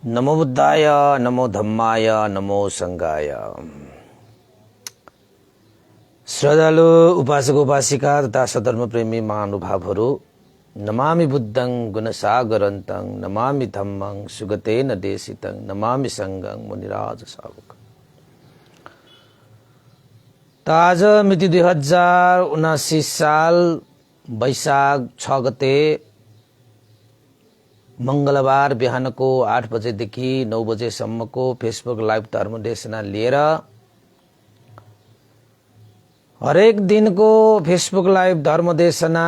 नमो बुद्धाय, नमो धम्माय, नमो संघाय। श्रद्धालु उपासक उपासिका तथा सधर्मप्रेमी महानुभावहरू, नमामि बुद्धं गुणसागरन्तं, नमामि धम्मं सुगतेन देशितं, नमामि संघं मुनिराज सावक। त आज मिति 2079 साल वैशाख 6 गते मंगलबार बिहानको 8 बजेदेखि 9 बजेसम्मको फेसबुक लाइभ धर्मदेशना लिएर हरेक दिनको फेसबुक लाइभ धर्मदेशना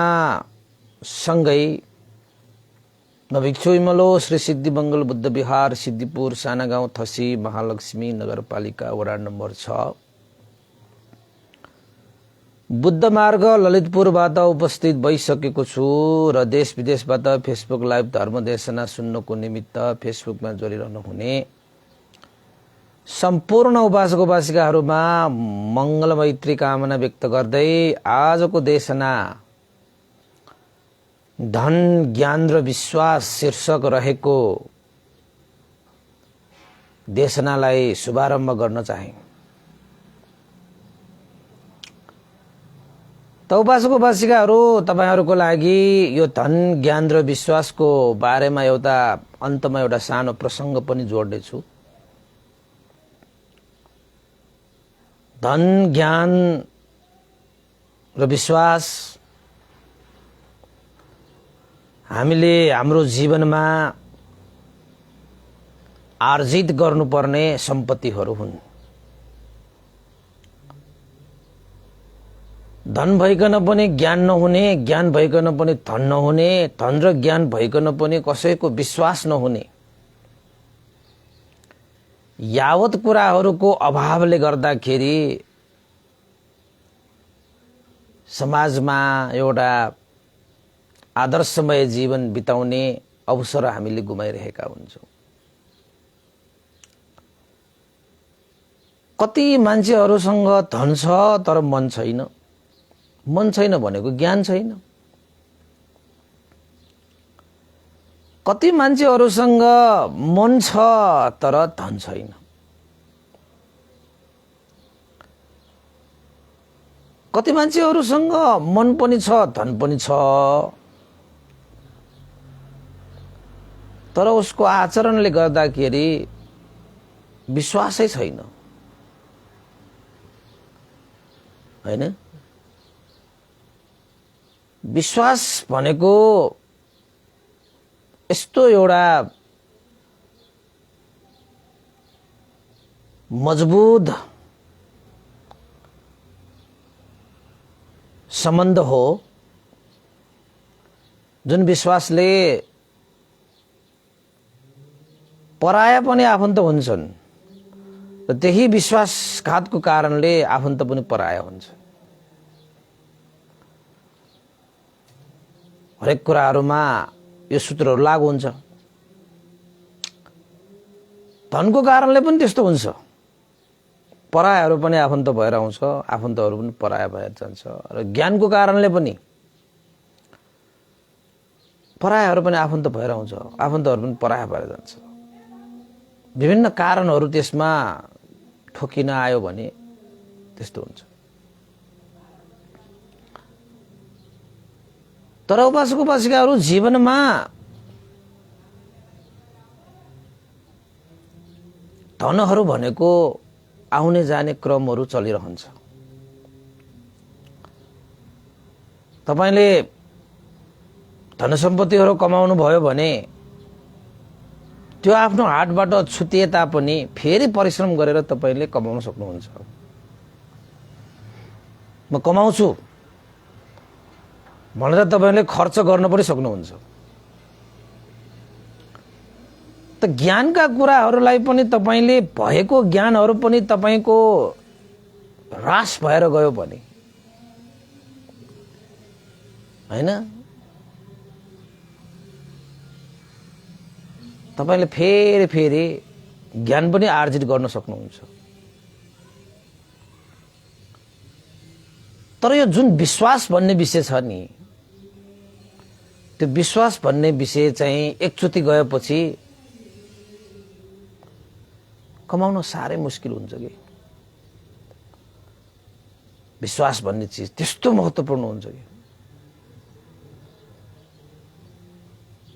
सँगै म भिक्षु इमलो श्री सिद्धि बंगल बुद्ध विहार सिद्धिपुर साना गाउँ थसी महालक्ष्मी नगरपालिका वडा नम्बर 6 बुद्ध मार्ग ललितपुरबाट उपस्थित भइसकेको छु र देश विदेशबाट फेसबुक लाइभ धर्मदेशना सुन्नको निमित्त फेसबुकमा जोडिरहनु हुने सम्पूर्ण उपासक उपासिकाहरूमा मंगल मैत्री कामना व्यक्त गर्दै आजको देशना धन ज्ञान र विश्वास शीर्षक रहेको देशनालाई शुभारम्भ गर्न चाहे। त उपासक उपासिकाहरू, तपाईहरुको लागि यो धन ज्ञान र विश्वासको बारेमा अन्तमा एउटा सानो प्रसंग पनि जोड्ने छु। धन ज्ञान र विश्वास हामीले हाम्रो जीवनमा आर्जित गर्नुपर्ने सम्पत्तिहरू हुन्। धन भइकन पनि ज्ञान नहुने, ज्ञान भइकन पनि धन नहुने, धन र ज्ञान भइकन पनि कसैको विश्वास नहुने, यावत कुराहरूको अभावले गर्दाखेरि समाजमा एउटा आदर्शमय जीवन बिताउने अवसर हामीले गुमाइरहेका हुन्छौं। कति मान्छेहरूसँग धन छ तर मन छैन। मन छैन भनेको ज्ञान छैन। कति मान्छेहरूसँग मन छ तर धन छैन। कति मान्छेहरूसँग मन पनि छ धन पनि छ तर उसको आचरणले गर्दाखेरि विश्वासै छैन, हैन? विश्वास भनेको यस्तो एउटा मजबुत सम्बन्ध हो जुन विश्वासले पराया पनि आफन्त हुन्छन् र त्यही विश्वासघातको कारणले आफन्त पनि पराया हुन्छ। हरेक कुराहरूमा यो सूत्रहरू लागू हुन्छ। धनको कारणले पनि त्यस्तो हुन्छ। परायाहरू पनि आफन्त भएर आउँछ, आफन्तहरू पनि पराया भएर जान्छ। र ज्ञानको कारणले पनि परायाहरू पनि आफन्त भएर आउँछ, आफन्तहरू पनि पराया भएर जान्छ। विभिन्न कारणहरू त्यसमा ठोकिन आयो भने त्यस्तो हुन्छ। तर उपासक उपासिकाहरू जीवनमा धनहरू भनेको आउने जाने क्रमहरू चलिरहन्छ। तपाईले धन सम्पत्तिहरू कमाउनु भयो भने त्यो आफ्नो हातबाट छुटिए तापनि फेरि परिश्रम गरेर तपाईले कमाउन सक्नुहुन्छ। म कमाउँछु भनेर तपाईले खर्च गर्न पनि सक्नुहुन्छ। त ज्ञानका कुराहरूलाई पनि तपाईले भएको ज्ञानहरू पनि तपाईको ह्रास भएर गयो भने, हैन, तपाईले फेरि ज्ञान पनि आर्जित गर्न सक्नुहुन्छ। तर यो जुन विश्वास भन्ने विषय छ नि, त्यो विश्वास भन्ने विषय चाहिँ एकचोटि गएपछि कमाउन साह्रै मुस्किल हुन्छ कि। विश्वास भन्ने चिज त्यस्तो महत्त्वपूर्ण हुन्छ कि।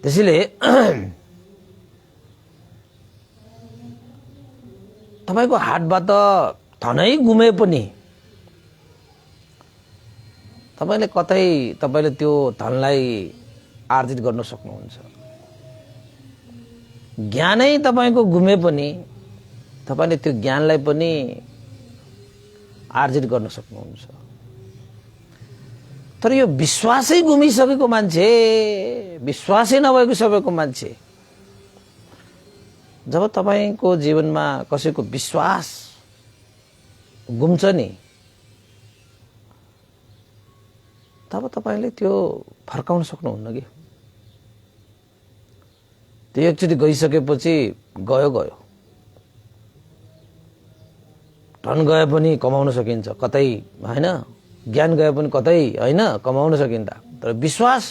त्यसैले तपाईको हातबाट धनै गुमे पनि तपाईले कतै तपाईले त्यो धनलाई आर्जित गर्न सक्नुहुन्छ। ज्ञानै तपाईको गुमे पनि तपाईले त्यो ज्ञानलाई पनि आर्जित गर्न सक्नुहुन्छ। तर यो विश्वासै गुमिसकेको मान्छे, विश्वासै नभएको सबैको मान्छे, जब तपाईको जीवनमा कसैको विश्वास गुम्छ नि, तब तपाईले त्यो फर्काउन सक्नुहुन्न कि। त्यो एकचोटि गइसकेपछि गयो गयो। धन गए पनि कमाउन सकिन्छ कतै, हैन? ज्ञान गए पनि कतै, हैन? कमाउन सकिन्छ। तर विश्वास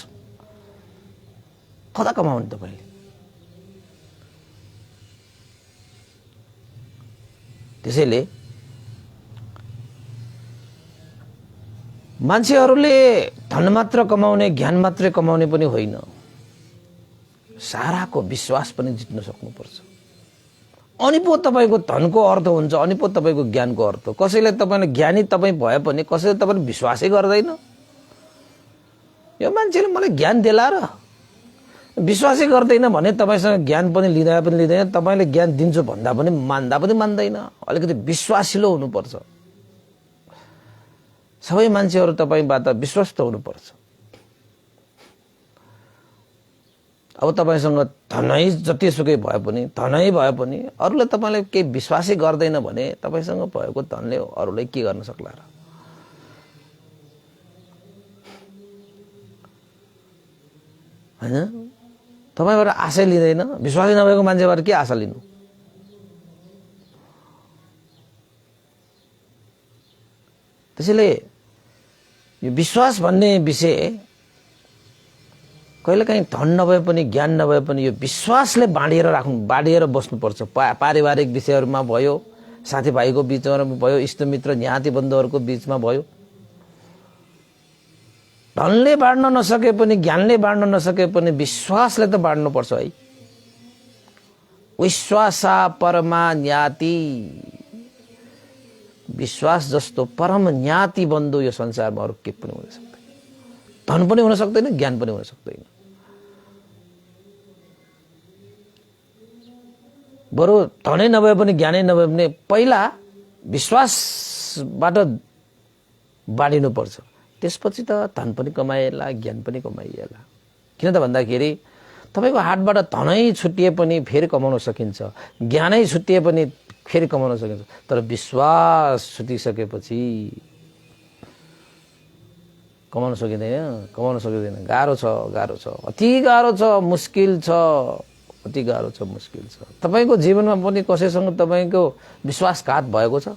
कता कमाउने तपाईले? त्यसैले मान्छेहरूले धन मात्र कमाउने, ज्ञान मात्रै कमाउने पनि होइन, साराको विश्वास पनि जित्न सक्नुपर्छ। अनि पो तपाईको धनको अर्थ हुन्छ, अनि पो तपाईको ज्ञानको अर्थ। कसैले तपाईले ज्ञानी तपाई भए पनि कसैले तपाईले विश्वासै गर्दैन। यो मान्छेले मलाई ज्ञान देला र विश्वासै गर्दैन भने तपाईसँग ज्ञान पनि लिँदैन, तपाईले ज्ञान दिन्छु भन्दा पनि मान्दा पनि मान्दैन। अलिकति विश्वासिलो हुनुपर्छ। सबै मान्छेहरू तपाईबाट विश्वस्त हुनुपर्छ। अब तपाईसँग धनै जतिसुकै भए पनि, धनै भए पनि अरूले तपाईले केही विश्वासै गर्दैन भने तपाईसँग भएको धनले अरूलाई के गर्न सक्ला र? हैन? तपाईबाट आशा लिँदैन, विश्वासै नभएको मान्छेबाट के आशा लिनु? त्यसैले यो विश्वास भन्ने विषय कहिलेकाहीँ धन नभए पनि, ज्ञान नभए पनि यो विश्वासले बाँडिएर बस्नुपर्छ। पारिवारिक विषयहरूमा भयो, साथीभाइको बीचमा भयो, इष्टमित्र ज्ञाति बन्धुहरूको बीचमा भयो। धनले बाँड्न नसके पनि, ज्ञानले बाँड्न नसके पनि विश्वासले त बाँड्नुपर्छ है। विश्वासा परमा ज्ञाति, विश्वास जस्तो परम ज्ञाति बन्धु यो संसारमा अरू के पनि हुन सक्दैन। धन पनि हुन सक्दैन, ज्ञान पनि हुन सक्दैन। बरु धनै नभए पनि, ज्ञानै नभए पनि पहिला विश्वासबाट बाँडिनुपर्छ। त्यसपछि त धन पनि कमाइएला, ज्ञान पनि कमाइएला। किन त भन्दाखेरि तपाईको हातबाट धनै छुटिए पनि फेरि कमाउन सकिन्छ, ज्ञानै छुटिए पनि फेरि कमाउन सकिन्छ। तर विश्वास छुटिसकेपछि कमाउन सकिँदैन। गाह्रो छ, अति गाह्रो छ, मुस्किल छ, अति गाह्रो छ, मुस्किल छ। तपाईको जीवनमा पनि कसैसँग तपाईको विश्वासघात भएको छ?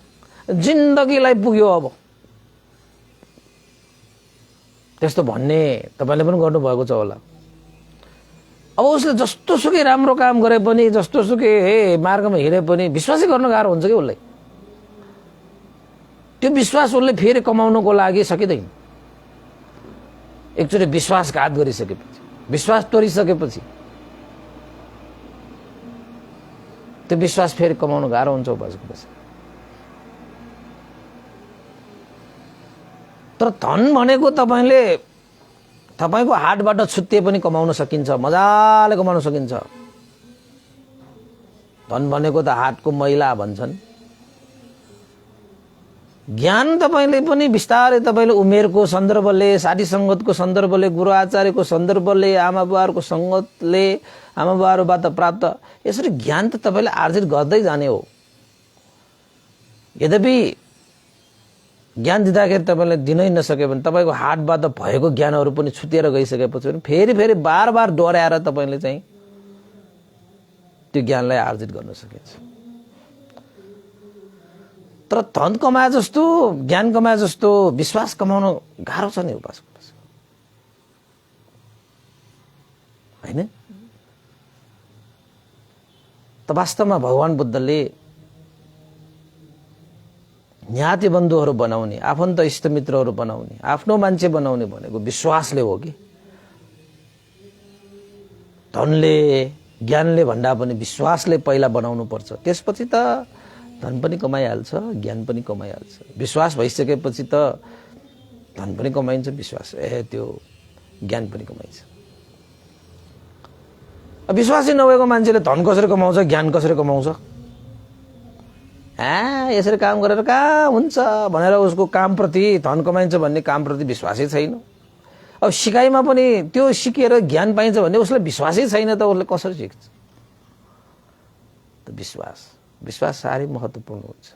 जिन्दगीलाई पुग्यो अब त्यस्तो भन्ने तपाईले पनि गर्नुभएको छ होला। अब उसले जस्तो सुकै राम्रो काम गरे पनि, जस्तो सुकै मार्गमा हिँडे पनि विश्वासै गर्न गाह्रो हुन्छ कि उसलाई। त्यो विश्वास उसले फेरि कमाउनको लागि सकिँदैन। एकचोटि विश्वासघात गरिसकेपछि, विश्वास तोडिसकेपछि त्यो विश्वास फेरि कमाउनु गाह्रो हुन्छ उपासको। तर धन भनेको तपाईको हातबाट छुट्टिए पनि कमाउन सकिन्छ, मजाले कमाउन सकिन्छ। धन भनेको त हातको मैला भन्छन्। ज्ञान तपाईले पनि बिस्तारै तपाईले उमेरको सन्दर्भले, साथी संगतको सन्दर्भले, गुरु आचार्यको सन्दर्भले, आमा बुवाहरूको संगतले, आमा बुवाहरूबाट प्राप्त यसरी ज्ञान त तपाईले आर्जित गर्दै जाने हो। यद्यपि ज्ञान दिँदाखेरि तपाईले दिनै नसके भने तपाईको हातबाट भएको ज्ञानहरू पनि छुटिएर गइसकेपछि पनि फेरि बार दोहोऱ्याएर तपाईले चाहिँ त्यो ज्ञानलाई आर्जित गर्न सकिन्छ। तर धन कमाए जस्तो, ज्ञान कमाए जस्तो विश्वास कमाउन गाह्रो छ नि उपासक हैन? त वास्तवमा भगवान बुद्धले ज्ञाति बन्धुहरू बनाउने, आफन्त इष्टमित्रहरू बनाउने, आफ्नो मान्छे बनाउने भनेको विश्वासले हो कि धनले ज्ञानले भन्दा पनि विश्वासले पहिला बनाउनु पर्छ। त्यसपछि त धन पनि कमाइहाल्छ, ज्ञान पनि कमाइहाल्छ। विश्वास भइसकेपछि त धन पनि कमाइन्छ, विश्वास त्यो ज्ञान पनि कमाइन्छ। विश्वासै नभएको मान्छेले धन कसरी कमाउँछ, ज्ञान कसरी कमाउँछ? यसरी काम गरेर कहाँ हुन्छ भनेर उसको कामप्रति, धन कमाइन्छ भन्ने कामप्रति विश्वासै छैन। अब सिकाइमा पनि त्यो सिकेर ज्ञान पाइन्छ भन्ने उसलाई विश्वासै छैन, त उसले कसरी सिक्छ? त विश्वास साह्रै महत्त्वपूर्ण हुन्छ।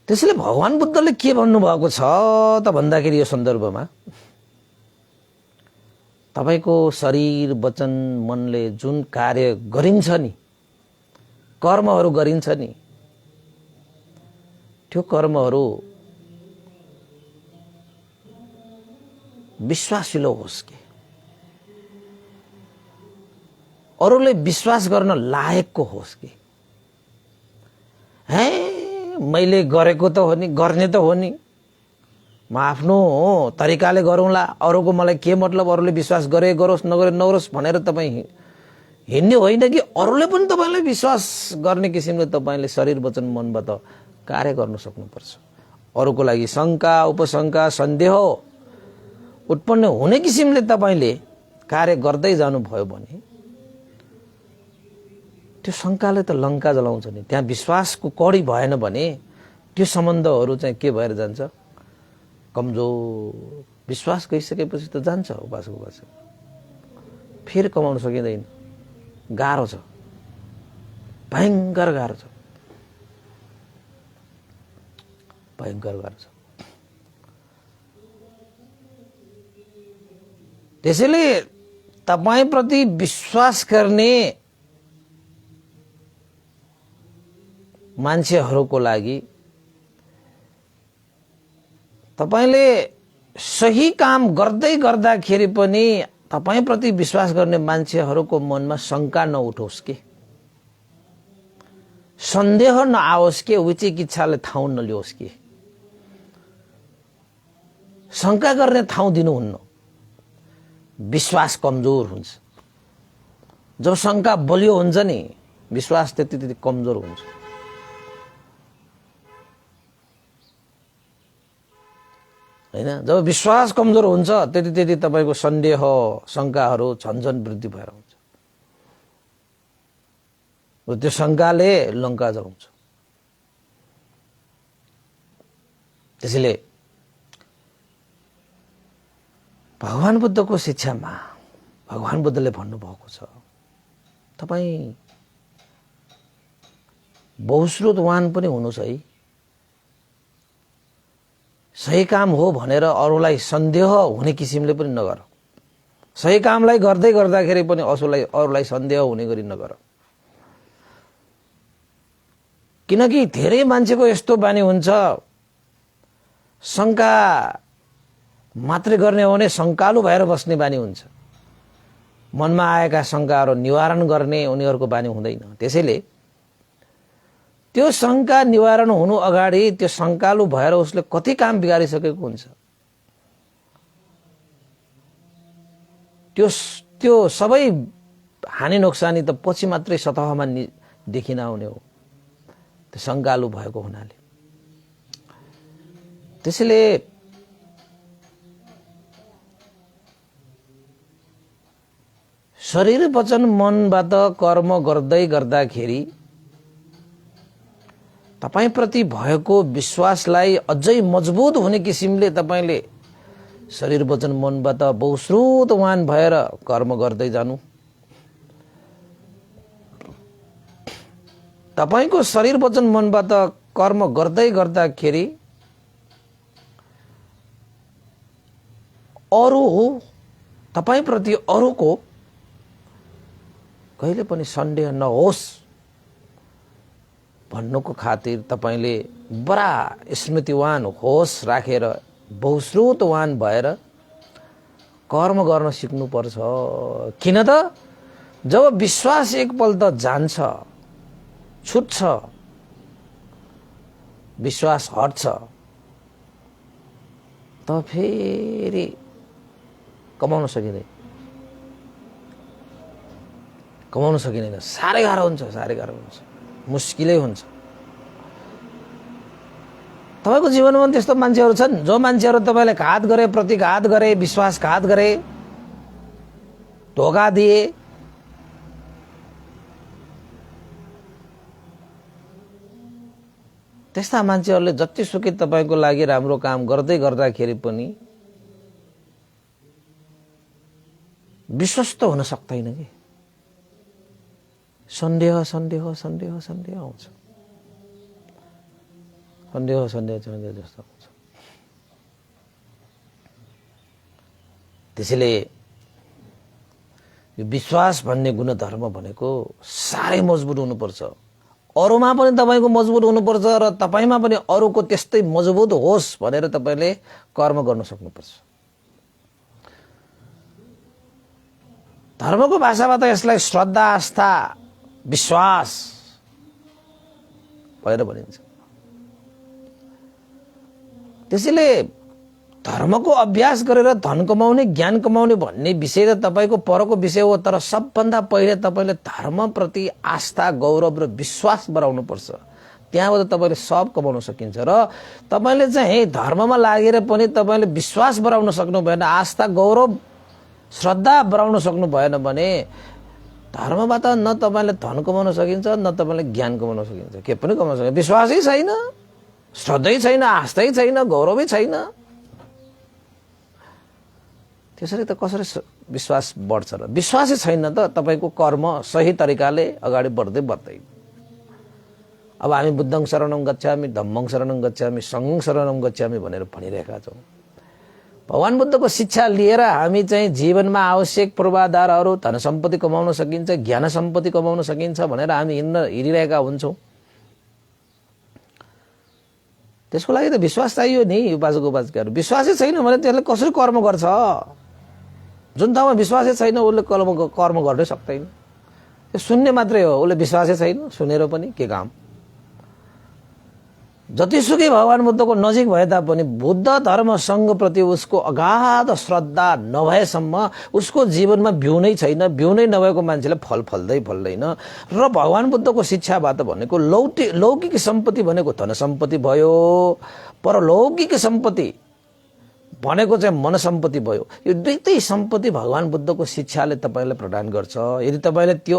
त्यसैले भगवान बुद्धले के भन्नुभएको छ त भन्दाखेरि यो सन्दर्भमा तपाईको शरीर, वचन, मनले जुन कार्य गरिन्छ नि, कर्महरू गरिन्छ नि, त्यो कर्महरू विश्वासिलो होस् कि अरूले विश्वास गर्न लायकको होस् कि मैले गरेको त हो नि, गर्ने त हो नि, म आफ्नो तरिकाले गरौँला, अरूको मलाई के मतलब, अरूले विश्वास गरे गरोस् नगरे नगरोस् भनेर तपाईँ हिँड्ने होइन कि अरूले पनि तपाईँलाई विश्वास गर्ने किसिमले तपाईँले शरीर, वचन, मनबाट कार्य गर्न सक्नुपर्छ। अरूको लागि शङ्का, उपशङ्का, सन्देह उत्पन्न हुने किसिमले तपाईँले कार्य गर्दै जानुभयो भने त्यो शङ्काले त लङ्का जलाउँछ नि। त्यहाँ विश्वासको कडी भएन भने त्यो सम्बन्धहरू चाहिँ के भएर जान्छ? कमजोर। विश्वास गइसकेपछि त जान्छ उपास, फेरि कमाउन सकिँदैन। गाह्रो छ, भयङ्कर गाह्रो छ, भयङ्कर गाह्रो छ। त्यसैले तपाईप्रति विश्वास गर्ने मान्छेहरूको लागि तपाईले सही काम गर्दै गर्दाखेरि पनि तपाईप्रति विश्वास गर्ने मान्छेहरूको मनमा शङ्का नउठोस् कि, सन्देह नआओस् कि, विचिकित्साले ठाउँ नलियोस् कि। शङ्का गर्ने ठाउँ दिनुहुन्न, विश्वास कमजोर हुन्छ। जब शङ्का बलियो हुन्छ नि, विश्वास त्यति कमजोर हुन्छ। हैन, जब विश्वास कमजोर हुन्छ त्यति तपाईको सन्देह, शङ्काहरू झन्झन वृद्धि भएर हुन्छ। त्यो शङ्काले लङ्का जलाउँछ। त्यसैले भगवान बुद्धको शिक्षामा भगवान बुद्धले भन्नुभएको छ, तपाईँ बहुश्रुतवान पनि हुनुहोस् है। सही काम हो भनेर अरूलाई सन्देह हुने किसिमले पनि नगर। सही कामलाई गर्दै गर्दाखेरि पनि अरूलाई सन्देह हुने गरी नगर। किनकि धेरै मान्छेको यस्तो बानी हुन्छ, शङ्का मात्रै गर्ने हो भने शङ्कालु भएर बस्ने बानी हुन्छ। मनमा आएका शङ्काहरू निवारण गर्ने उनीहरूको बानी हुँदैन। त्यसैले त्यो शङ्का निवारण हुनु अगाडि त्यो शङ्कालु भएर उसले कति काम बिगारिसकेको हुन्छ, त्यो सबै हानि नोक्सानी त पछि मात्रै सतहमा देखिन आउने हो, त्यो शङ्कालु भएको हुनाले। त्यसैले शरीर, वचन, मनबाट कर्म गर्दै गर्दाखेरि तपाईप्रति भएको विश्वासलाई अझै मजबुत हुने किसिमले तपाईले शरीर, वचन, मनबाट बहुश्रुतवान भएर कर्म गर्दै जानु। तपाईको शरीर, वचन, मनबाट कर्म गर्दै गर्दाखेरि अरू तपाईप्रति अरूको कहिले पनि सन्देह नहोस् भन्नुको खातिर तपाईले बडा स्मृतिवान होस राखेर बहुश्रुतवान भएर कर्म गर्न सिक्नुपर्छ। किन त जब विश्वास एकपल्ट जान्छ, छुट्छ, विश्वास हट्छ त फेरि कमाउन सकिँदैन, साह्रै गाह्रो हुन्छ, मुस्किलै हुन्छ। तपाईको जीवनमा त्यस्तो मान्छेहरू छन् जो मान्छेहरू तपाईले घात गरे, प्रतिघात गरे, विश्वासघात गरे, धोका दिए, त्यस्ता मान्छेहरूले जतिसुकै तपाईको लागि राम्रो काम गर्दै गर्दाखेरि पनि विश्वस्त हुन सक्दैन कि सन्देह आउँछ। सन्देह जस्तो हुन्छ। त्यसैले यो विश्वास भन्ने गुणधर्म भनेको साह्रै मजबुत हुनुपर्छ। अरूमा पनि तपाईको मजबुत हुनुपर्छ र तपाईमा पनि अरूको त्यस्तै मजबुत होस् भनेर तपाईले कर्म गर्न सक्नुपर्छ। धर्मको भाषामा त यसलाई श्रद्धा, आस्था, विश्वास भनेर भनिन्छ। त्यसैले धर्मको अभ्यास गरेर धन कमाउने, ज्ञान कमाउने भन्ने विषय त तपाईको परको विषय हो, तर सबभन्दा पहिले तपाईले धर्मप्रति आस्था, गौरव र विश्वास बढाउनु पर्छ। त्यहाँबाट तपाईले सब कमाउन सकिन्छ। र तपाईले चाहिँ धर्ममा लागेर पनि तपाईले विश्वास बढाउन सक्नु भएन, आस्था, गौरव, श्रद्धा बढाउन सक्नु भएन भने धर्मबाट न तपाईले धन कमाउन सकिन्छ, न तपाईले ज्ञान कमाउन सकिन्छ, के पनि कमाउन सकिन्छ। विश्वासै छैन, श्रद्धै छैन, आस्थै छैन, गौरवै छैन, त्यसरी त कसरी विश्वास बढ्छ र? विश्वासै छैन त तपाईको कर्म सही तरिकाले अगाडि बढ्दैन। अब हामी बुद्धं शरणं गच्छामि, धम्मं शरणं गच्छामि, संघं शरणं गच्छामि भनेर भनिरहेका छौँ। भगवान बुद्धको शिक्षा लिएर हामी चाहिँ जीवनमा आवश्यक पूर्वाधारहरू, धन सम्पत्ति कमाउन सकिन्छ, ज्ञान सम्पत्ति कमाउन सकिन्छ भनेर हामी हिँडिरहेका हुन्छौँ। त्यसको लागि त विश्वास चाहियो नि। उपासकहरू विश्वासै छैन भने त्यसले कसरी कर्म गर्छ? जुन ठाउँमा विश्वासै छैन उसले कर्म गर्नै सक्दैन। त्यो सुन्ने मात्रै हो, उसले विश्वासै छैन, सुनेर पनि के काम? जतिसुकै भगवान बुद्धको नजिक भए तापनि बुद्ध धर्मसँगप्रति उसको अगाध श्रद्धा नभएसम्म उसको जीवनमा भ्यू नै छैन। भ्यू नै नभएको मान्छेले फल फल्दैन। र भगवान बुद्धको शिक्षाबाट भनेको लौकिक सम्पत्ति भनेको धन सम्पत्ति भयो, परलौकिक सम्पत्ति भनेको चाहिँ मन सम्पत्ति भयो। यो दुईटै सम्पत्ति भगवान बुद्धको शिक्षाले तपाईलाई प्रदान गर्छ यदि तपाईले त्यो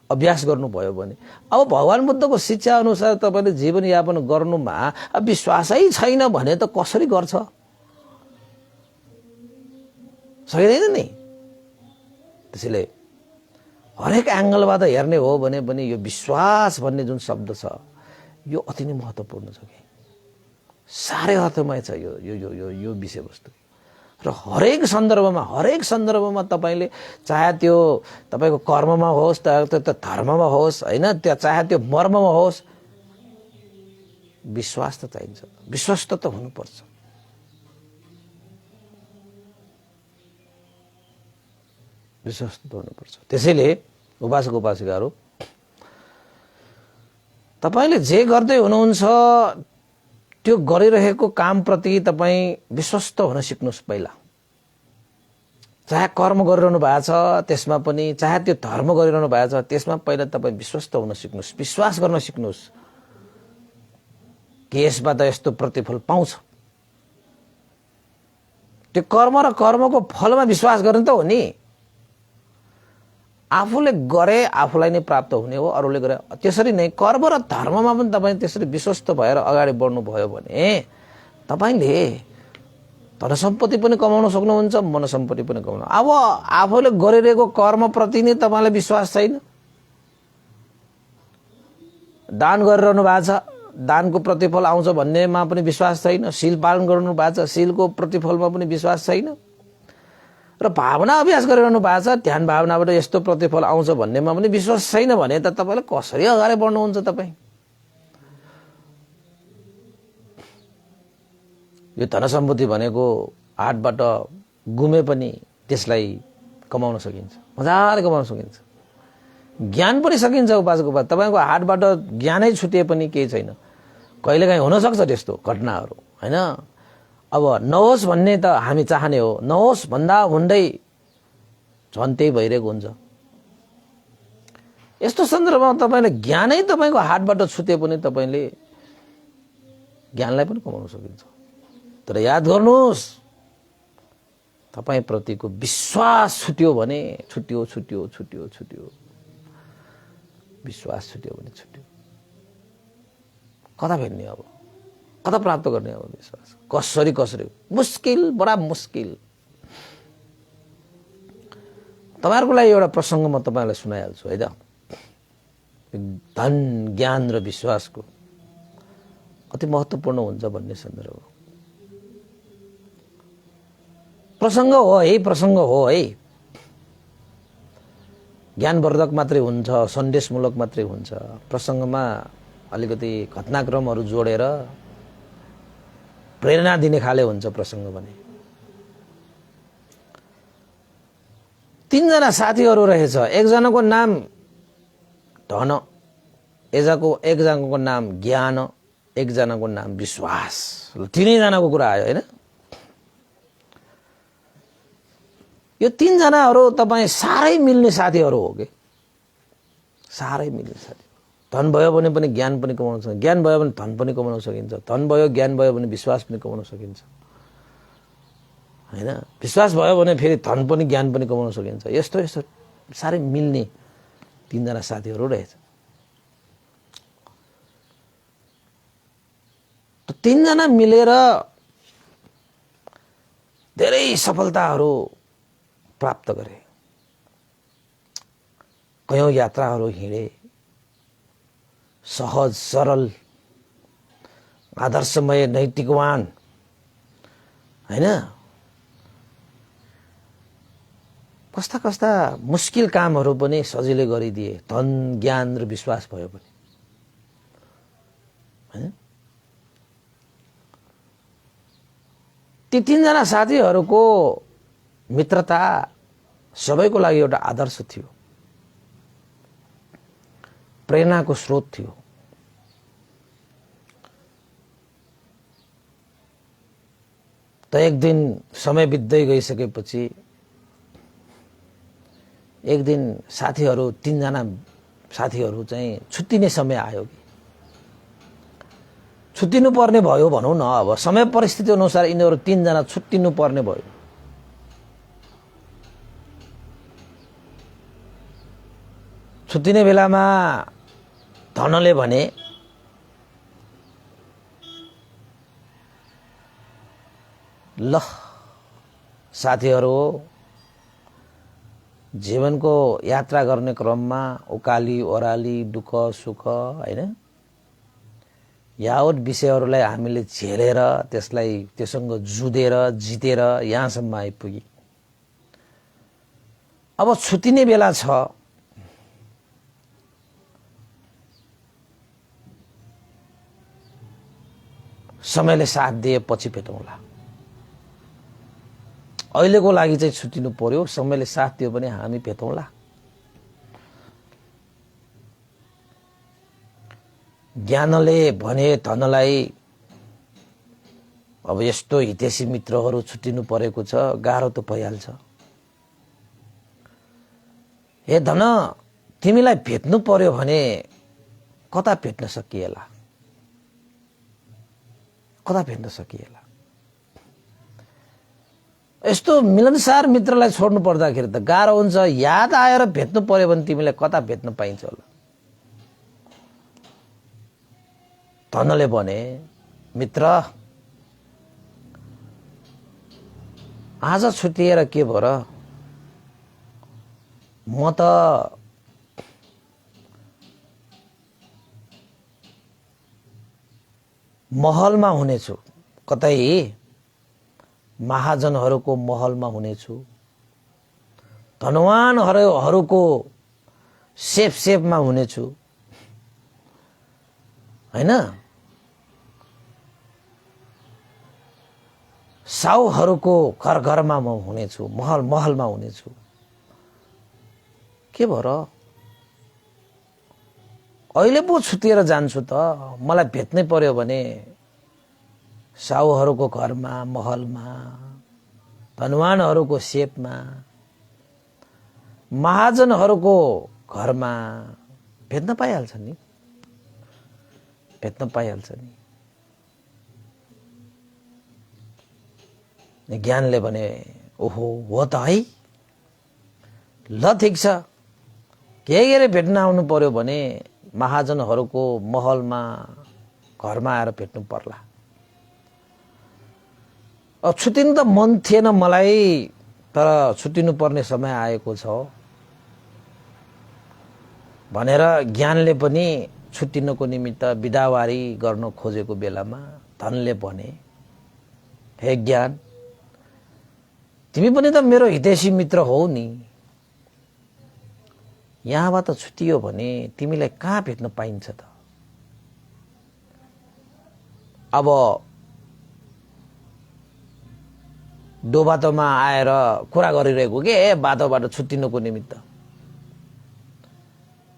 अभ्यास गर्नुभयो भने। अब भगवान बुद्धको शिक्षा अनुसार तपाईले जीवनयापन गर्नुमा विश्वासै छैन भने त कसरी गर्छ? सकिँदैन नि। त्यसैले हरेक एंगलबाट हेर्ने हो भने पनि यो विश्वास भन्ने जुन शब्द छ यो अति नै महत्त्वपूर्ण छ कि साह्रै अर्थमय छ यो विषयवस्तु। र हरेक सन्दर्भमा तपाईले चाहे त्यो तपाईको कर्ममा होस्, त्यो धर्ममा होस् हैन, त्यो चाहे त्यो मर्ममा होस्, विश्वास त चाहिन्छ, विश्वस्त त हुनुपर्छ। विश्वस्त त हुनुपर्छ। त्यसैले उपासक उपासिकाहरू तपाईले जे गर्दै हुनुहुन्छ त्यो गरिरहेको कामप्रति तपाई विश्वस्त हुन सिक्नुस्। पहिला चाहे कर्म गरिरहनु भएको छ त्यसमा पनि, चाहे त्यो धर्म गरिरहनु भएको छ त्यसमा पहिला तपाई विश्वस्त हुन सिक्नुस्, विश्वास गर्न सिक्नुस् कि यसबाट यस्तो प्रतिफल पाउँछ। त्यो कर्म र कर्मको फलमा विश्वास गर्ने त हो नि। आफूले गरे आफूलाई नै प्राप्त हुने हो, अरूले गरे त्यसरी नै कर्म र धर्ममा पनि तपाईं त्यसरी विश्वस्त भएर अगाडि बढ्नु भयो भने तपाईले धन सम्पत्ति पनि कमाउन सक्नुहुन्छ, मन सम्पत्ति पनि कमाउनु। अब आफूले गरिरहेको कर्मप्रति नै तपाईलाई विश्वास छैन, दान गरिरहनु भएको छ दानको प्रतिफल आउँछ भन्नेमा पनि विश्वास छैन, शील पालन गर्नु भएको छ शीलको प्रतिफलमा पनि विश्वास छैन, र भावना अभ्यास गरिरहनु भएको छ ध्यान भावनाबाट यस्तो प्रतिफल आउँछ भन्नेमा पनि विश्वास छैन भने त तपाईले कसरी अगाडि बढ्नुहुन्छ? तपाई यो धन सम्पत्ति भनेको हातबाट गुमे पनि त्यसलाई कमाउन सकिन्छ, मजाले कमाउन सकिन्छ। ज्ञान पनि सकिन्छ। उपासक तपाईको हातबाट ज्ञानै छुटे पनि केही छैन, कहिलेकाहीँ हुनसक्छ त्यस्तो घटनाहरू, होइन? अब नहोस् भन्ने त हामी चाहने हो, नहोस् भन्दा भन्दै झन् त्यही भइरहेको हुन्छ। यस्तो सन्दर्भमा तपाईँले ज्ञानै तपाईँको हातबाट छुटे पनि तपाईँले ज्ञानलाई पनि कमाउन सकिन्छ। तर याद गर्नुहोस्, तपाईँप्रतिको विश्वास छुट्यो भने छुट्यो छुट्यो छुट्यो छुट्यो, विश्वास छुट्यो भने छुट्यो। कता भेट्ने अब, कता प्राप्त गर्ने अब विश्वास? कसरी कसरी? मुस्किल, बडा मुस्किल। तपाईँहरूको लागि एउटा प्रसङ्ग म तपाईँलाई सुनाइहाल्छु है त। धन, ज्ञान र विश्वासको कति महत्त्वपूर्ण हुन्छ भन्ने सन्दर्भ प्रसङ्ग हो है, प्रसङ्ग हो है। ज्ञानवर्धक मात्रै हुन्छ, सन्देशमूलक मात्रै हुन्छ। प्रसङ्गमा अलिकति घटनाक्रमहरू जोडेर प्रेरणा दिने खाले हुन्छ प्रसङ्ग भने। 3 जना साथीहरू रहेछ। एकजनाको नाम धन, एकजनाको नाम ज्ञान, एकजनाको नाम विश्वास। 3 जनाको कुरा आयो होइन? यो 3 जनाहरू तपाईँ साह्रै मिल्ने साथीहरू हो कि? साह्रै मिल्ने साथी। धन भयो भने पनि ज्ञान पनि कमाउन सकिन्छ, ज्ञान भयो भने धन पनि कमाउन सकिन्छ, धन भयो ज्ञान भयो भने विश्वास पनि कमाउन सकिन्छ, होइन? विश्वास भयो भने फेरि धन पनि ज्ञान पनि कमाउन सकिन्छ। यस्तो यस्तो साह्रै मिल्ने 3 जना साथीहरू रहेछ। 3 जना मिलेर धेरै सफलताहरू प्राप्त गरे। कयौं यात्राहरू हिँडे, सहज सरल आदर्शमय नैतिकवान, होइन? कस्ता कस्ता मुस्किल कामहरू पनि सजिलै गरिदिए, धन ज्ञान र विश्वास भयो भने, होइन? ती 3 जना साथीहरूको मित्रता सबैको लागि एउटा आदर्श थियो, प्रेरणाको स्रोत थियो। त एक दिन समय बित्दै गइसकेपछि एक दिन साथीहरू 3 जना साथीहरू चाहिँ छुट्टिने समय आयो कि छुट्टिनु पर्ने भयो भनौँ न। अब समय परिस्थिति अनुसार यिनीहरू 3 जना छुट्टिनु पर्ने भयो। छुट्टिने बेलामा धनले भने, ल साथीहरू, जीवनको यात्रा गर्ने क्रममा उकाली ओह्राली दुःख सुख, होइन, यावत विषयहरूलाई हामीले झेलेर त्यसलाई त्योसँग जुधेर जितेर यहाँसम्म आइपुगी। अब छुट्टिने बेला छ। समयले साथ दिए पछि भेटौँला। अहिलेको लागि चाहिँ छुट्टिनु पर्यो, समयले साथ दियो भने हामी भेटौँला। ज्ञानले भने धनलाई, अब यस्तो हितैषी मित्रहरू छुट्टिनु परेको छ, गाह्रो त भइहाल्छ। हे धन, तिमीलाई भेट्नु पर्यो भने कता भेट्न सकिएला, कता भेट्न सकिएला? यस्तो मिलनसार मित्रलाई छोड्नु पर्दाखेरि त गाह्रो हुन्छ। याद आएर भेट्नु पर्यो भने तिमीलाई कता भेट्न पाइन्छ होला? धनले भने, मित्र, आज छुट्टिएर के भयो र? म त महलमा हुनेछु, कतै महाजनहरूको महलमा हुनेछु, धनवानहरूको सेफमा हुनेछु, होइन? साहुहरूको घरमा म हुनेछु, महलमा हुनेछु। के भयो र? अहिले पो छुटिएर जान्छु त, मलाई भेट्नै पर्यो भने साहुहरूको घरमा, महलमा, धनवानहरूको सेपमा, महाजनहरूको घरमा भेट्न पाइहाल्छ नि, भेट्न पाइहाल्छ नि। ज्ञानले भने ओहो हो त है, ल ठिक छ, के गरे भेट्न आउनु पर्यो भने महाजनहरूको महलमा, घरमा आएर भेट्नु पर्ला। अब छुट्टिनु त मन थिएन मलाई, तर छुट्टिनु पर्ने समय आएको छ भनेर ज्ञानले पनि छुट्टिनको निमित्त बिदावारी गर्न खोजेको बेलामा धनले भने, हे ज्ञान, तिमी पनि त मेरो हितैषी मित्र हौ नि, यहाँबाट छुटियो भने तिमीलाई कहाँ भेट्न पाइन्छ त। अब बाटोमा आएर कुरा गरिरहेको के बाटोबाट छुट्टिनुको निमित्त।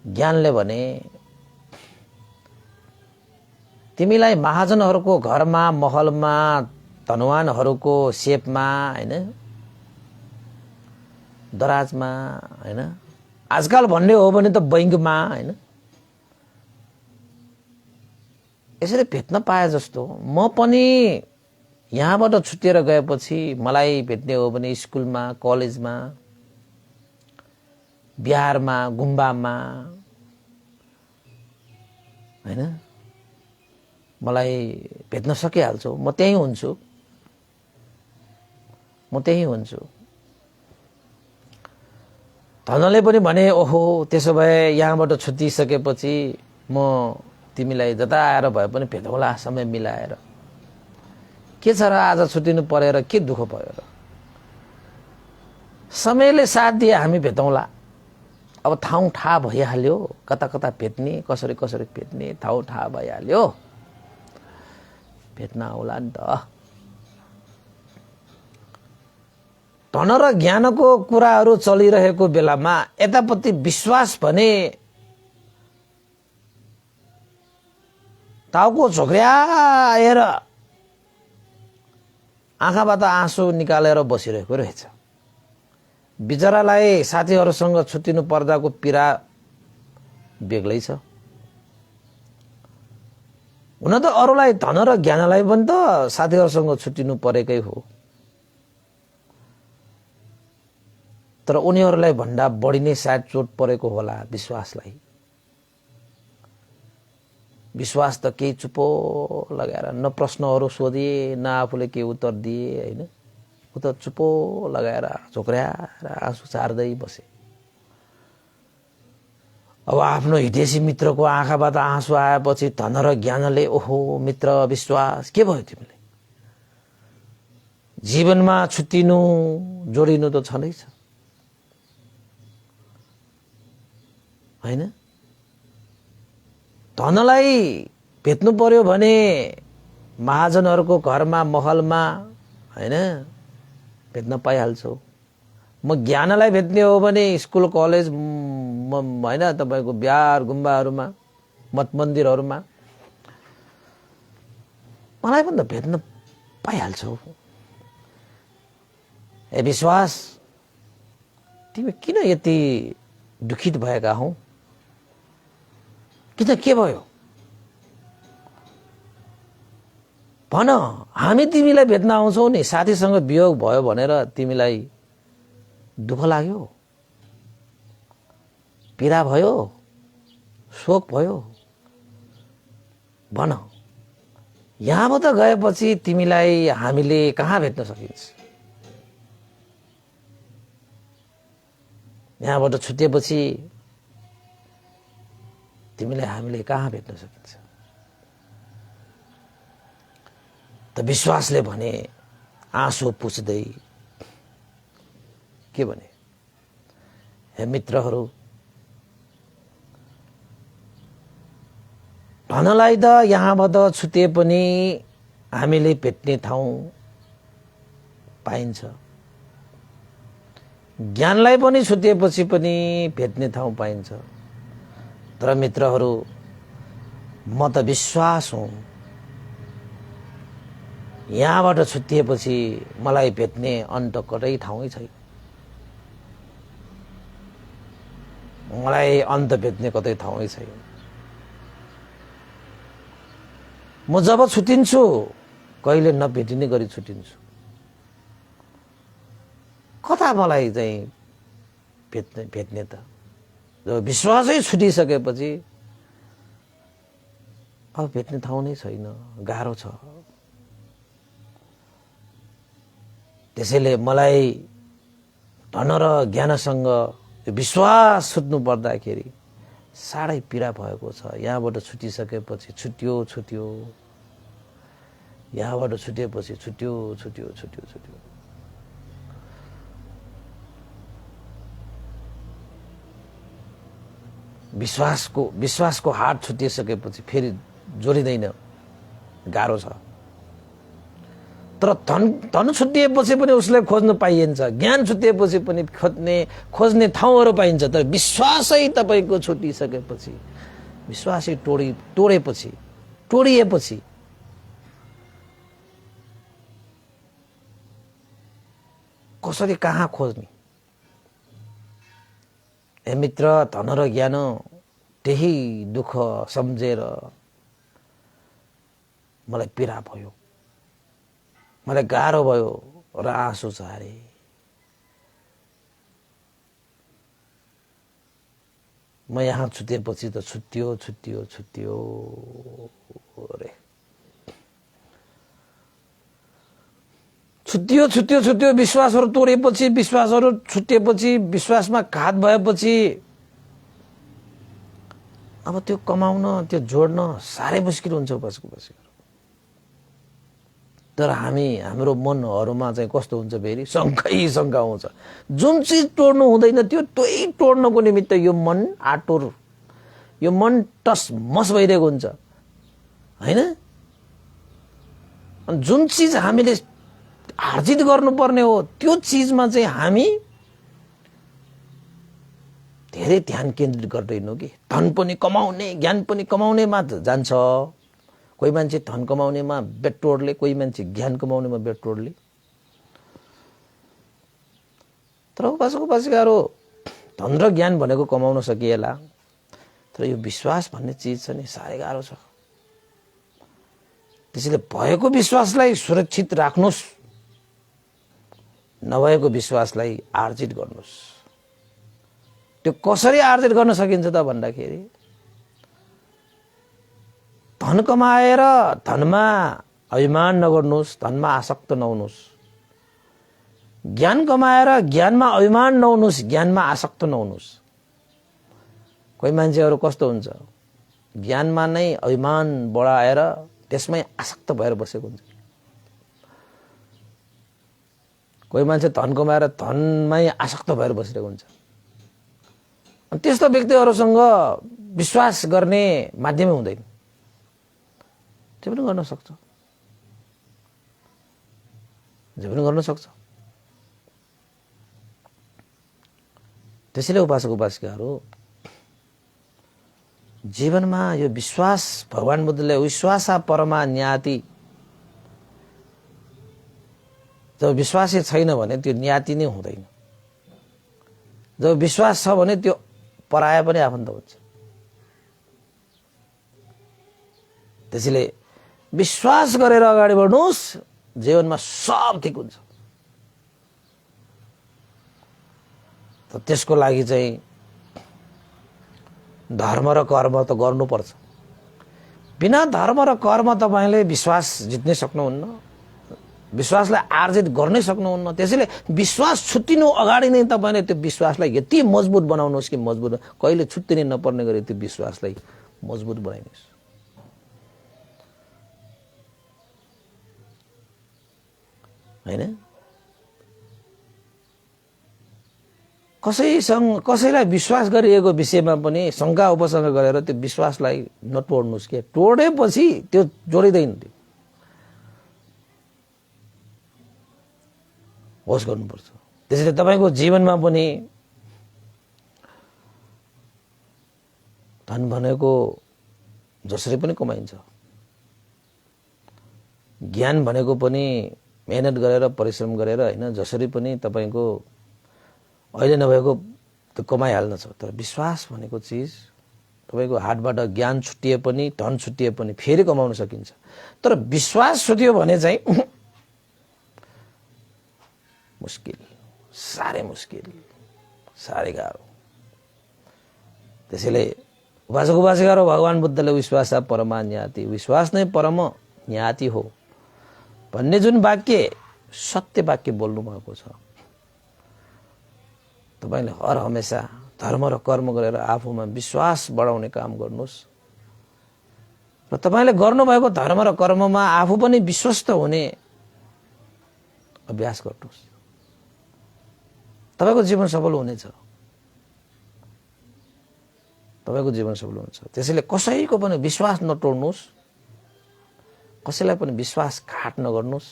ज्ञानले भने तिमीलाई महाजनहरूको घरमा, महलमा, धनवानहरूको सेपमा, हैन, दराजमा, हैन, आजकल भन्ने हो भने त बैंकमा, हैन, यसरी भेट्न पाए जस्तो म पनि यहाँबाट छुटेर गएपछि मलाई भेट्ने हो भने स्कुलमा, कलेजमा, बिहारमा, गुम्बामा, हैन, मलाई भेट्न सकिहाल्छु, म त्यही हुन्छु, म त्यही हुन्छु। धनले पनि भने ओहो त्यसो भए यहाँबाट छुटिसकेपछि म तिमीलाई जता आएर भए पनि भेटौँला समय मिलाएर। के छ र आज छुटिनु परेर के दुःख भयो र, समयले साथ दिए हामी भेटौँला। अब ठाउँ थाहा भइहाल्यो, कता कता भेट्ने, कसरी कसरी भेट्ने ठाउँ थाहा भइहाल्यो, भेट्न आउला नि त। धन र ज्ञानको कुराहरू चलिरहेको बेलामा यतापट्टि विश्वास भने टाउको झोक्र्याएर आँखाबाट आँसु निकालेर बसिरहेको रहेछ। बिचरालाई साथीहरूसँग छुट्टिनु पर्दाको पीडा बेग्लै छ। हुन त अरूलाई, धन र ज्ञानलाई पनि त साथीहरूसँग छुट्टिनु परेकै हो, तर उनीहरूलाई भन्दा बढी नै सायद चोट परेको होला विश्वासलाई। विश्वास त केही चुपो लगाएर न प्रश्नहरू सोधिए, न आफूले केही उत्तर दिए, हैन, उ त चुपो लगाएर झोक्र्याएर आँसु चार्दै बसे। अब आफ्नो हितैषी मित्रको आँखाबाट आँसु आएपछि धन र ज्ञानले ओहो मित्र विश्वास के भयो तिमीले, जीवनमा छुट्टिनु जोडिनु त छँदैछ, हैन। धनलाई भेट्नु पर्यो भने महाजनहरूको घरमा, महलमा, हैन, भेट्न पाइहाल्छौ। म ज्ञानलाई भेट्ने हो भने स्कुल, कलेज, हैन, तपाईको बिहार, गुम्बाहरूमा, मठ मन्दिरहरूमा मलाई पनि त भेट्न पाइहाल्छौ। ए विश्वास, तिमी किन यति दुखित भएका हौ, किन, के भयो भन, हामी तिमीलाई भेट्न आउँछौ नि। साथीसँग वियोग भयो भनेर तिमीलाई दुःख लाग्यो, पीडा भयो, शोक भयो, भन। यहाँबाट गएपछि तिमीलाई हामीले कहाँ भेट्न सकिन्छ, यहाँबाट छुटेपछि तिमीलाई हामीले कहाँ भेट्न सकिन्छ। त विश्वासले भने आँसु पुछ्दै के भने, हे मित्रहरू, धनलाई त यहाँबाट छुटे पनि हामीले भेट्ने ठाउँ पाइन्छ, ज्ञानलाई पनि छुटेपछि पनि भेट्ने ठाउँ पाइन्छ। तर मित्रहरू, म त विश्वास हुँ, यहाँबाट छुट्टिएपछि मलाई भेट्ने अन्त कतै ठाउँै छैन, मलाई अन्त भेट्ने कतै ठाउँै छैन। म जब छुट्टिन्छु कहिले नभेटिने गरी छुट्टिन्छु। कता मलाई चाहिँ भेट्ने त? जब विश्वासै छुटिसकेपछि अब भेट्ने ठाउँ नै छैन, गाह्रो छ। त्यसैले मलाई धन र ज्ञानसँग विश्वास छुट्नु पर्दाखेरि साह्रै पीडा भएको छ। यहाँबाट छुटिसकेपछि छुट्यो, यहाँबाट छुटेपछि छुट्यो। विश्वासको हात छुटिसकेपछि फेरि जोडिँदैन, गाह्रो छ। तर धन छुटिएपछि पनि उसलाई खोज्न पाइन्छ, ज्ञान छुटिएपछि पनि खोज्ने ठाउँहरू पाइन्छ। तर विश्वासै तपाईको छुटिसकेपछि, विश्वासै तोडिएपछि कसरी कहाँ खोज्ने? ए मित्र, धन र ज्ञान त्यही दुःख सम्झेर मलाई पीडा भयो, मलाई गाह्रो भयो र आँसु झारे। म यहाँ छुटेपछि त छुट्यो रे। छुट्यो। विश्वासहरू तोडेपछि, विश्वासहरू छुटेपछि, विश्वासमा घात भएपछि अब त्यो कमाउन, त्यो जोड्न साह्रै मुस्किल हुन्छ बसेको। तर हाम्रो मनहरूमा चाहिँ कस्तो हुन्छ फेरि? शङ्का आउँछ। जुन चिज तोड्नु हुँदैन त्यही तोड्नको निमित्त यो मन आतुर, यो मन टस मस भइरहेको हुन्छ, हैन? जुन चिज हामीले आर्जित गर्नुपर्ने हो त्यो चिजमा चाहिँ हामी धेरै ध्यान केन्द्रित गर्दैनौँ कि। धन पनि कमाउने, ज्ञान पनि कमाउनेमा जान्छ। कोही मान्छे धन कमाउनेमा बेट तोड्ले, कोही मान्छे ज्ञान कमाउनेमा बेट तोड्ले। तर उपासकहरू धन र ज्ञान भनेको कमाउन सकिएला, तर यो विश्वास भन्ने चिज छ नि, साह्रै गाह्रो छ। त्यसैले भएको विश्वासलाई सुरक्षित राख्नुहोस्, नभएको विश्वासलाई आर्जित गर्नुहोस्। त्यो कसरी आर्जित गर्न सकिन्छ त भन्दाखेरि, धन कमाएर धनमा अभिमान नगर्नुहोस्, धनमा आसक्त नहुनुहोस्। ज्ञान कमाएर ज्ञानमा अभिमान नहुनुहोस्, ज्ञानमा आसक्त नहुनुहोस्। कोही मान्छेहरू कस्तो हुन्छ, ज्ञानमा नै अभिमान बढाएर त्यसमै आसक्त भएर बसेको हुन्छ। कोही मान्छे धन कमाएर धनमै आसक्त भएर बसिरहेको हुन्छ। त्यस्तो व्यक्तिहरूसँग विश्वास गर्ने माध्यमै हुँदैन। जे पनि गर्न सक्छ। त्यसैले उपासकहरू जीवनमा यो विश्वास, भगवान बुद्धले विश्वास परमा न्याति, जब विश्वासै छैन भने त्यो न्याति नै हुँदैन। जब विश्वास छ भने त्यो पराया पनि आफन्त हुन्छ। त्यसैले विश्वास गरेर अगाडि बढ्नुहोस्, जीवनमा सब ठिक हुन्छ। त्यसको लागि चाहिँ धर्म र कर्म त गर्नुपर्छ। बिना धर्म र कर्म तपाईले विश्वास जित्नै सक्नुहुन्न, विश्वासलाई आर्जित गर्नै सक्नुहुन्न। त्यसैले विश्वास छुट्टिनु अगाडि नै तपाईले त्यो विश्वासलाई यति मजबुत बनाउनुहोस् कि कहिले छुट्टिनै नपर्ने गरी त्यो विश्वासलाई मजबुत बनाइनुहोस्। हैन? कसैलाई विश्वास गरिएको विषयमा पनि शङ्का उपशङ्का गरेर त्यो विश्वासलाई नतोड्नुहोस् के। तोडेपछि त्यो जोडिँदैन। होस् गर्नुपर्छ। त्यसैले तपाईको जीवनमा पनि धन भनेको जसरी पनि कमाइन्छ। ज्ञान भनेको पनि मेहनत गरेर परिश्रम गरेर हैन, जसरी पनि तपाईको अहिले नभएको त्यो कमाइहाल्न छ। तर विश्वास भनेको चिज तपाईको हातबाट ज्ञान छुटिए पनि धन छुटिए पनि फेरि कमाउन सकिन्छ। तर विश्वास छुट्यो भने चाहिँ मुस्किल, साह्रै मुस्किल, साह्रै गाह्रो। त्यसैले उपासक भगवान बुद्धले विश्वास परमा न्याति, विश्वास नै परम न्याति हो भन्ने जुन वाक्य सत्य वाक्य बोल्नु भएको छ। तपाईले हर हमेशा धर्म र कर्म गरेर आफूमा विश्वास बढाउने काम गर्नुस् र तपाईले गर्नुभएको धर्म र कर्ममा आफू पनि विश्वस्त हुने अभ्यास गर्नुस्। तपाईको जीवन सफल हुनेछ, तपाईको जीवन सफल हुन्छ। त्यसैले कसैको पनि विश्वास नतोड्नुस्, कसैलाई पनि विश्वासघात नगर्नुस्।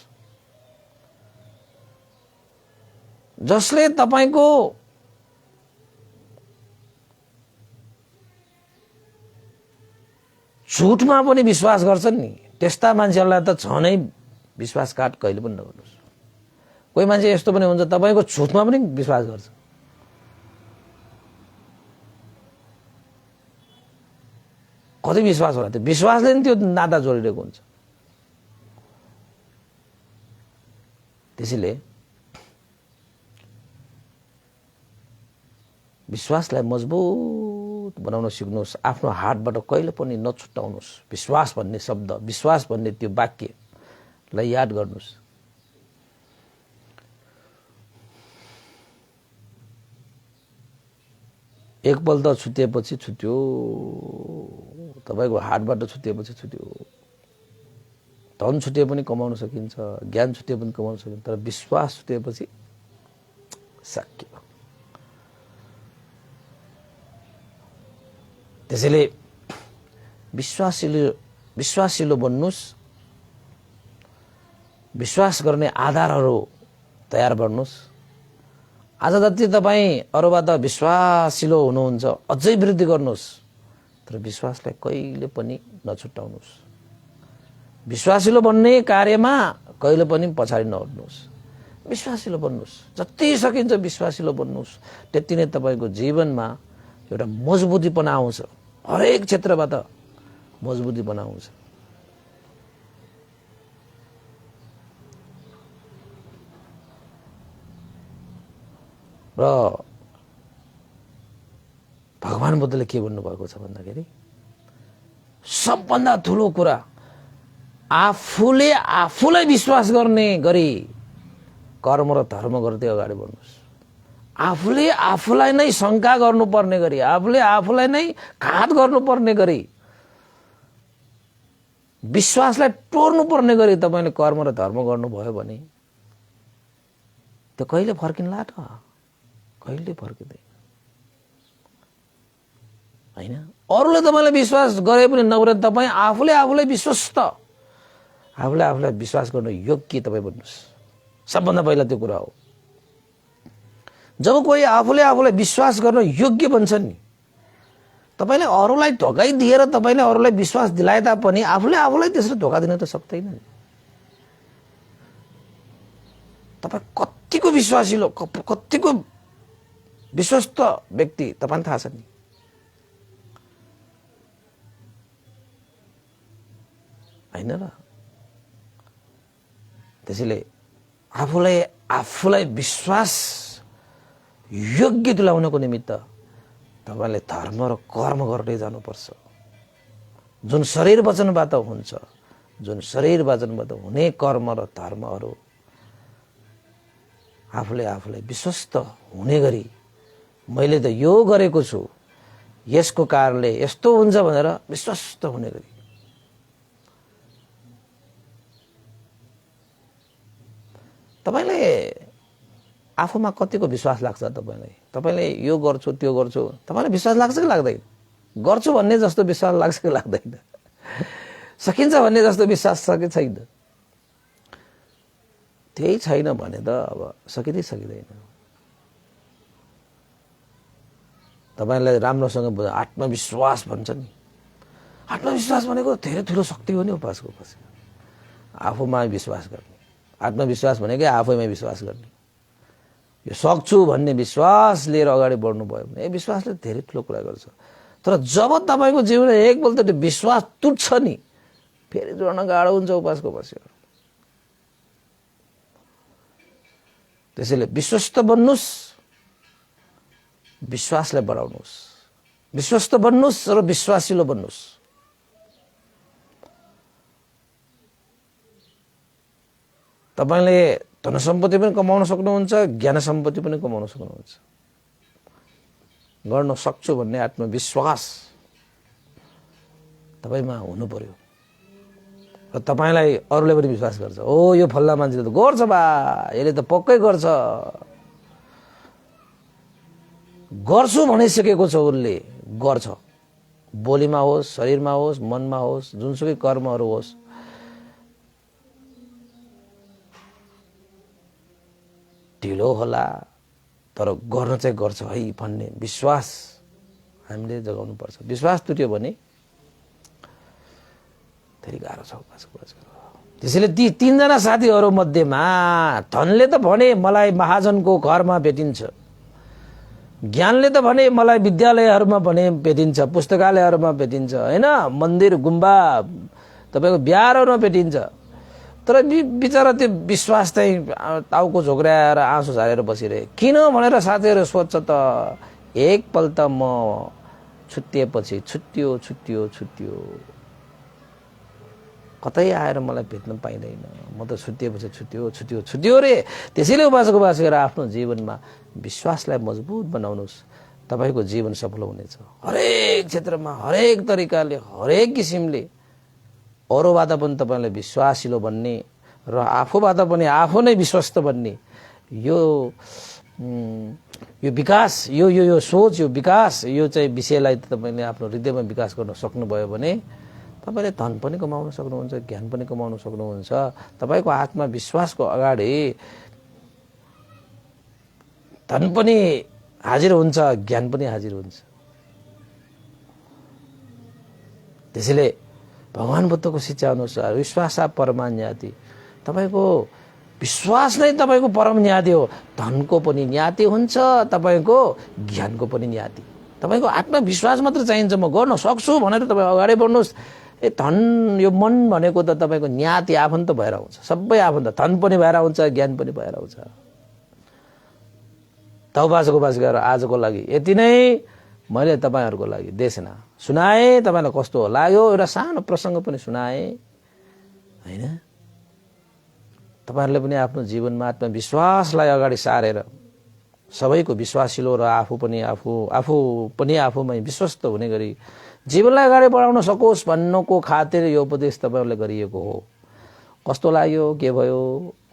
जसले तपाईको झुटमा पनि विश्वास गर्छन् नि, त्यस्ता मान्छेहरूलाई त झनै विश्वासघात कहिले पनि नगर्नुस्। कोही मान्छे यस्तो पनि हुन्छ तपाईको झुटमा पनि विश्वास गर्छ। कति विश्वास होला, त्यो विश्वासले नि त्यो नाता जोडिरहेको हुन्छ। त्यसैले विश्वासलाई मजबुत बनाउन सिक्नुहोस्। आफ्नो हातबाट कहिले पनि नछुटाउनुहोस्। विश्वास भन्ने शब्द, विश्वास भन्ने त्यो वाक्यलाई याद गर्नुहोस्। एकपल्ट छुटिएपछि छुट्यो, तपाईको हातबाट छुटिएपछि छुट्यो। धन छुटिए पनि कमाउन सकिन्छ, ज्ञान छुटिए पनि कमाउन सकिन्छ। तर विश्वास छुटिएपछि सकियो। त्यसैले विश्वासिलो बन्नुस्। विश्वास गर्ने आधारहरू तयार गर्नुस्। आज जति तपाई अरूबाट विश्वासिलो हुनुहुन्छ अझै वृद्धि गर्नुस्। तर विश्वासलाई कहिले पनि नछुटाउनुस्। विश्वासिलो बन्ने कार्यमा कहिले पनि पछाडि नहट्नुस्। विश्वासिलो बन्नुस्, जति सकिन्छ विश्वासिलो बन्नुस्। त्यति नै तपाईको जीवनमा एउटा मजबुतीपना आउँछ। हरेक क्षेत्रबाट मजबुतीपना आउँछ। र भगवान बुद्धले के भन्नुभएको छ भन्दाखेरि सबभन्दा ठुलो कुरा आफूले आफूलाई विश्वास गर्ने गरी कर्म र धर्म गर्दै अगाडि बढ्नुस्। आफूले आफूलाई नै शंका गर्नुपर्ने गरी, आफूले आफूलाई नै घात गर्नुपर्ने गरी, विश्वासलाई टोर्नुपर्ने गरी तपाईले कर्म र धर्म गर्नुभयो भने त्यो कहिले फर्किन्ला त? कहिले फर्किँदैन हैन। अरूले तपाईलाई विश्वास गरे पनि नगरे तपाई आफूले आफूलाई विश्वस्त, आफूले आफूलाई विश्वास गर्न योग्य तपाई बन्नुस्। सबभन्दा पहिला त्यो कुरा हो। जब कोही आफूले आफूलाई विश्वास गर्न योग्य बन्छ नि, तपाईले अरूलाई धोका दिएर तपाईले अरूलाई विश्वास दिलाए तापनि आफूले आफूलाई त्यसरी धोका दिन त सक्दैन नि। तपाई कतिको विश्वासिलो, कतिको विश्वस्त व्यक्ति तपाईलाई थाहा छ नि। हैन र? त्यसैले आफूलाई विश्वास योग्य तुल्याउनको निमित्त तपाईले धर्म र कर्म गर्दै जानुपर्छ। जुन शरीर वचनबाट हुन्छ, जुन शरीर वचनबाट हुने कर्म र धर्महरू आफूले आफूलाई विश्वस्त हुने गरी मैले त यो गरेको छु, यसको कारणले यस्तो हुन्छ भनेर विश्वस्त हुने गरी तपाईले आफूमा कतिको विश्वास लाग्छ तपाईलाई? तपाईले यो गर्छु त्यो गर्छु तपाईलाई विश्वास लाग्छ कि लाग्दैन? गर्छु भन्ने जस्तो विश्वास लाग्छ कि लाग्दैन? सकिन्छ भन्ने जस्तो विश्वास छ कि छैन? त्यही छैन भने त अब सकिँदै सकिँदैन। तपाईलाई राम्रोसँग आत्मविश्वास भन्छ नि, आत्मविश्वास भनेको धेरै ठुलो शक्ति हो नि उपासको पछि। आफूमा विश्वास गर्ने, आत्मविश्वास भनेकै आफैमा विश्वास गर्ने। यो सक्छु भन्ने विश्वास लिएर अगाडि बढ्नुभयो भने यो विश्वासले धेरै ठुलो कुरा गर्छ। तर जब तपाईँको जीवनमा एकपल्ट त्यो विश्वास टुट्छ नि, फेरि जोड्न गाह्रो हुन्छ उपासको पछि। त्यसैले विश्वस्त बन्नुहोस्, विश्वासलाई बढाउनुहोस्, विश्वस्त बन्नुहोस् र विश्वासिलो बन्नुहोस्। तपाईले धन सम्पत्ति पनि कमाउन सक्नुहुन्छ, ज्ञान सम्पत्ति पनि कमाउन सक्नुहुन्छ। गर्न सक्छु भन्ने आत्मविश्वास तपाईमा हुनु पर्यो र तपाईलाई अरूले पनि विश्वास गर्छ। ओ यो फल्ला मान्छेले त गर्छ बा, यसले त पक्कै गर्छ, गर्छु भनिसकेको छ, उसले गर्छ। बोलीमा होस्, शरीरमा होस्, मनमा होस्, जुनसुकै कर्महरू होस्, ढिलो होला तर गर्न चाहिँ गर्छ है भन्ने विश्वास हामीले जगाउनु पर्छ। विश्वास टुट्यो भने धेरै गाह्रो छ उपासको। त्यसैले ती तीनजना साथीहरू मध्येमा धनले त भने मलाई महाजनको घरमा भेटिन्छ, ज्ञानले त भने मलाई विद्यालयहरूमा भने भेटिन्छ, पुस्तकालयहरूमा भेटिन्छ, हैन, मन्दिर गुम्बा तपाईको बिहारहरूमा भेटिन्छ। तर बिचरा त्यो विश्वास चाहिँ टाउको झोक्राएर आँसु झारेर बसिरहे। किन भनेर साथीहरू सोध्छ त, एकपल्ट म छुट्टिएपछि छुट्टियो छुट्टियो छुट्टियो, कतै आएर मलाई भेट्न पाइँदैन, म त छुट्टिएपछि छुट्टियो छुट्टियो छुट्टियो रे। त्यसैले उपासक गरेर आफ्नो जीवनमा विश्वासलाई मजबुत बनाउनुहोस्, तपाईको जीवन सफल हुनेछ। हरेक क्षेत्रमा, हरेक तरिकाले, हरेक किसिमले अरूबाट पनि तपाईलाई विश्वासिलो बन्ने र आफूबाट पनि आफू नै विश्वस्त बन्ने यो विकास, यो सोच, यो विकास, यो चाहिँ विषयलाई तपाईले आफ्नो हृदयमा विकास गर्न सक्नुभयो भने तपाईले धन पनि कमाउन सक्नुहुन्छ, ज्ञान पनि कमाउन सक्नुहुन्छ। तपाईको आत्मविश्वासको अगाडि धन पनि हाजिर हुन्छ, ज्ञान पनि हाजिर हुन्छ। त्यसैले भगवान बुद्धको शिक्षा अनुसार विश्वासा परमान्याति, तपाईको विश्वास नै तपाईको परम न्याति हो। धनको पनि न्याति हुन्छ, तपाईको ज्ञानको पनि न्याति। तपाईको आत्मविश्वास मात्र चाहिन्छ, म गर्न सक्छु भनेर तपाईँ अगाडि बढ्नुहोस्। धन, यो मन भनेको त तपाईको न्याति आफन्त भएर आउँछ, सबै आफन्त, धन पनि भएर आउँछ, ज्ञान पनि भएर आउँछ। उपासको आजको लागि यति नै मैले तपाईहरुको लागि देशना सुनाए। तपाईलाई कस्तो लाग्यो, एउटा सानो प्रसंग पनि सुनाए हैन। तपाईहरुले पनि आफ्नो जीवनमा आत्मविश्वासलाई अगाडि सारेर सबैको विश्वासिलो र आफू पनि आफूमै विश्वस्त हुने गरी जीवनलाई अगाडि बढाउन सकोस् भन्नको खातिर यो उपदेश तपाईहरुले गरिएको हो। कस्तो लाग्यो, के भयो,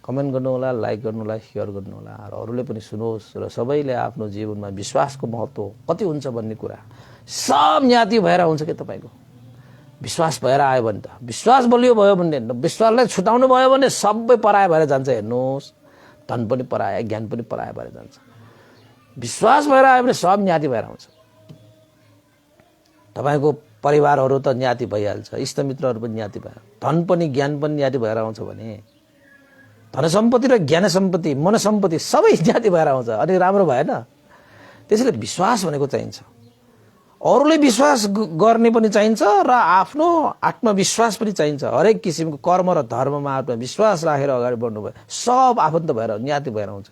कमेन्ट गर्नु होला, लाइक गर्नु होला, शेयर गर्नु होला र अरूले पनि सुनोस् र सबैले आफ्नो जीवनमा विश्वासको महत्व कति हुन्छ भन्ने कुरा सब न्याति भएर हुन्छ के तपाईको। विश्वास भएर आयो भने त, विश्वास बलियो भयो भने, विश्वासलाई छुटाउनु भयो भने सबै पराय भएर जान्छ। हेर्नुहोस्, धन पनि पराय, ज्ञान पनि पराय भएर जान्छ। विश्वास भएर आयो भने सब न्याति भएर आउँछ। तपाईको परिवारहरु त न्याति भइहाल्छ, इष्टमित्रहरु पनि न्याति भएर, धन पनि ज्ञान पनि न्याति भएर आउँछ भने धन सम्पत्ति र ज्ञान सम्पत्ति, मन सम्पत्ति सबै न्याति भएर आउँछ। अनि राम्रो भएन। त्यसैले विश्वास भनेको चाहिन्छ। अरूले विश्वास गर्ने पनि चाहिन्छ र आफ्नो आत्मविश्वास पनि चाहिन्छ। हरेक किसिमको कर्म र धर्ममा आत्मविश्वास राखेर अगाडि बढ्नु भयो, सब आफन्त भएर न्याति भएर आउँछ।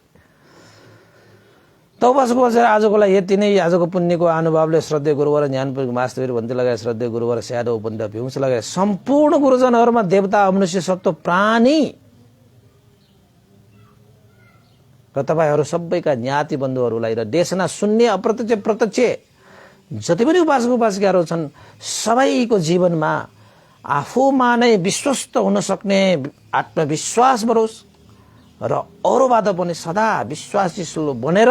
तौबासको बसेर आजको लागि यति नै। आजको पुण्यको अनुभवले श्रद्धेय गुरुवर ज्ञानपुर वास्तविक भन्ती लगाए श्रद्धेय गुरुवर स्यादो उपन्त भ्युंस लगाए सम्पूर्ण गुरुजनहरुमा देवता, मनुष्य, सत्व, प्राणी र तपाईहरु सबैका ज्ञाति बन्धुहरुलाई र देशना सुन्ने अप्रत्यक्ष प्रत्यक्ष जति पनि उपासक उपासिकाहरु छन् सबैको जीवनमा आफूमा नै विश्वस्त हुन सक्ने आत्मविश्वास बढोस् र अरूबाट पनि सदा विश्वासिलो बनेर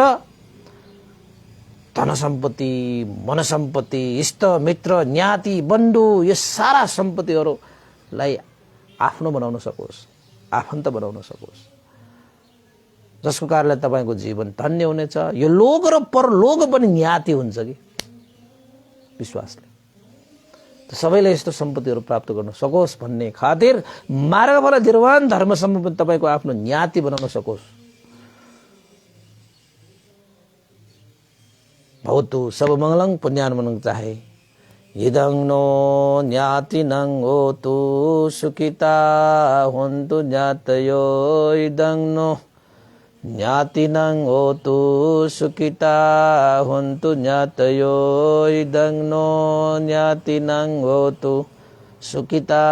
धन सम्पत्ति, मन सम्पत्ति, इष्ट मित्र, ज्ञाति बन्धु यो सारा सम्पत्तिहरुलाई आफ्नो बनाउन सकोस्, आफन्त बनाउन सकोस्, जसको कारणले तपाईको जीवन धन्य हुनेछ। यो लोक र परलोक पनि न्याति हुन्छ कि विश्वासले। सबैले यस्तो सम्पत्तिहरू प्राप्त गर्न सकोस् भन्ने खातिर मार्गफल निर्वाण धर्मसम्म पनि तपाईको आफ्नो न्याति बनाउन सकोस्। भवतु सब मंगलं पुण्यान्मनं चाहे इदं नो न्यातिनं होतु सुखिता होन्तु ज्ञातयो इदं नो न्यातिनं होतु सुखिता होन्तु ज्ञातयो इदं नो न्यातिनं होतु सुखिता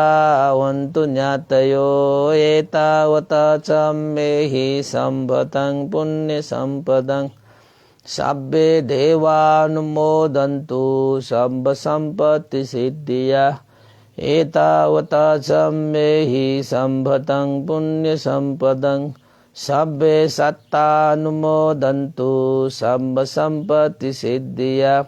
होन्तु ज्ञातयो एतावता च मेहि सम्पतं पुण्य सम्पदं सब्बे देवानुमोदन्तु सब संपत्ति सिद्धिया एतावता च मेहि सम्पतं पुण्य सम्पदं सब्बे सत्तानुमोदन्तु सब संपत्ति सिद्धिया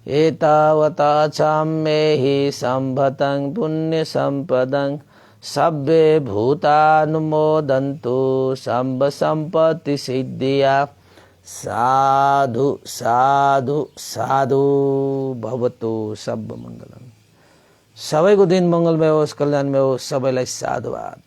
एतावता च मेहि सम्पतं पुण्य सम्पदं सब्बे भूतानुमोदन्तु सब संपत्ति सिद्धिया साधु साधु साधु भवतु सब मंगलम। सबैको दिन मंगलमय होस्, कल्याणमय होस्। सबैलाई साधुवाद।